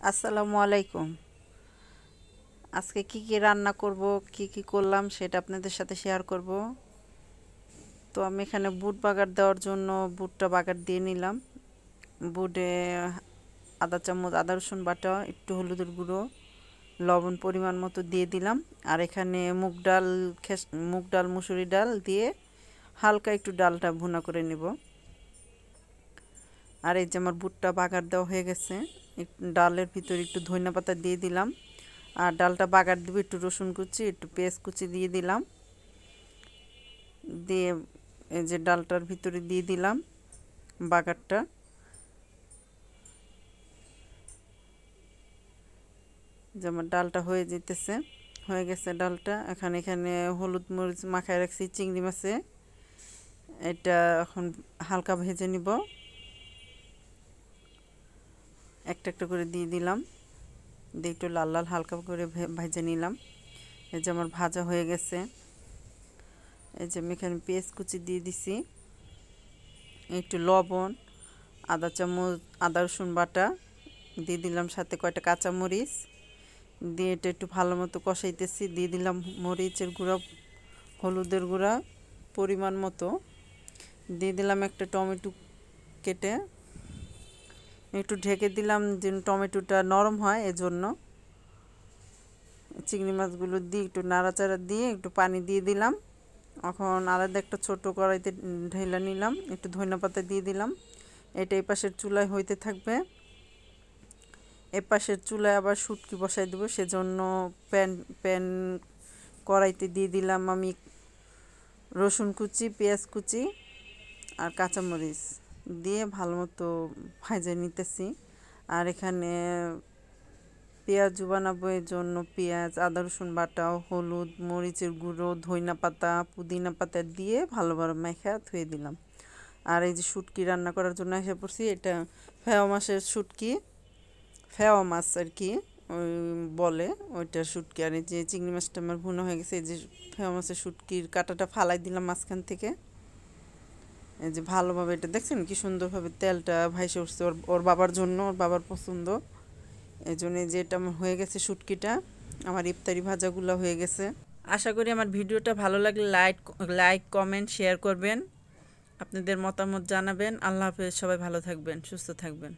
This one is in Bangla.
আসসালামু আলাইকুম। আজকে কি কি রান্না করব, কি কি করলাম সেটা আপনাদের সাথে শেয়ার করব। তো আমি এখানে বুট বাগার দেওয়ার জন্য বুটটা বাগার দিয়ে নিলাম। বুটে আধা চামচ আদা রসুন বাটা, একটু হলুদের গুঁড়ো, লবণ পরিমাণ মতো দিয়ে দিলাম। আর এখানে মুগ ডাল মুসুরি ডাল দিয়ে হালকা একটু ডালটা ভুনা করে নেব। আর এই যে আমার বুটটা বাগার দেওয়া হয়ে গেছে, ডালের ভিতরে একটু ধনিয়া পাতা দিয়ে দিলাম। আর ডালটা বাগার দিব, একটু রসুন কুচি একটু পেঁয়াজ কুচি দিয়ে দিলাম। দিয়ে এই যে ডালটার ভিতরে দিয়ে দিলাম বাগারটা। যেমন ডালটা হয়ে গেছে ডালটা। এখানে হলুদ মরিচ মাখায় রাখছি চিংড়ি মাছে, এটা এখন হালকা ভেজে নিব। একটা একটা করে দিয়ে দিলাম, দিয়ে একটু লাল লাল হালকা করে ভেজে নিলাম। এই যে আমার ভাজা হয়ে গেছে। এই যে আমি এখানে পেঁয়াজ কুচি দিয়ে দিছি, একটু লবণ, আদা চামচ আদা রসুন বাটা দিয়ে দিলাম, সাথে কয়টা কাঁচামরিচ দিয়ে এটা একটু ভালো মতো কষাইতেছি। দিয়ে দিলাম মরিচের গুঁড়া, হলুদের গুঁড়া পরিমাণ মতো, দিয়ে দিলাম একটা টমেটো কেটে, একটু ঢেকে দিলাম যেন টমেটোটা নরম হয়। এজন্য চিংড়ি মাছগুলো দিয়ে একটু নাড়াচাড়া দিয়ে একটু পানি দিয়ে দিলাম। এখন আলাদা একটা ছোট কড়াইতে ঢেলে নিলাম, একটু ধনিয়া পাতা দিয়ে দিলাম। এটা এই পাশের চুলায় হইতে থাকবে। এপাশের চুলায় আবার শুটকি বসাই দেবো, সেজন্য প্যান কড়াইতে দিয়ে দিলাম আমি রসুন কুচি, পেঁয়াজ কুচি আর কাঁচামরিচ দিয়ে ভালো মতো ভেজে নিতেছি। আর এখানে পেঁয়াজু বানাবো, এর জন্য পেঁয়াজ আদা রসুন বাটা, হলুদ মরিচের গুঁড়ো, ধনিয়া পাতা পুদিনা পাতা দিয়ে ভালোভাবে মেখে ধুয়ে দিলাম। আর এই যে শুটকি রান্না করার জন্য এসে পড়ছি, এটা ফেওয়া মাছের শুটকি, ফেওয়া মাছ আর কি ওই বলে, ওইটার শুটকি। আর এই যে চিংড়ি মাছটা আমার ভুনা হয়ে গেছে। এই যে ফেওয়া মাছের শুটকির কাঁটাটা ফালাই দিলাম মাঝখান থেকে। এই যে ভালোভাবে এটা দেখছেন কি সুন্দরভাবে তেলটা ভাইসে উঠছে, ওর ওর বাবার জন্য, ওর বাবার পছন্দ। এই জন্য যে এটা আমার হয়ে গেছে শুটকিটা, আমার ইফতারি ভাজাগুলো হয়ে গেছে। আশা করি আমার ভিডিওটা ভালো লাগলে লাইক কমেন্ট শেয়ার করবেন, আপনাদের মতামত জানাবেন। আল্লাহ হাফেজ, সবাই ভালো থাকবেন, সুস্থ থাকবেন।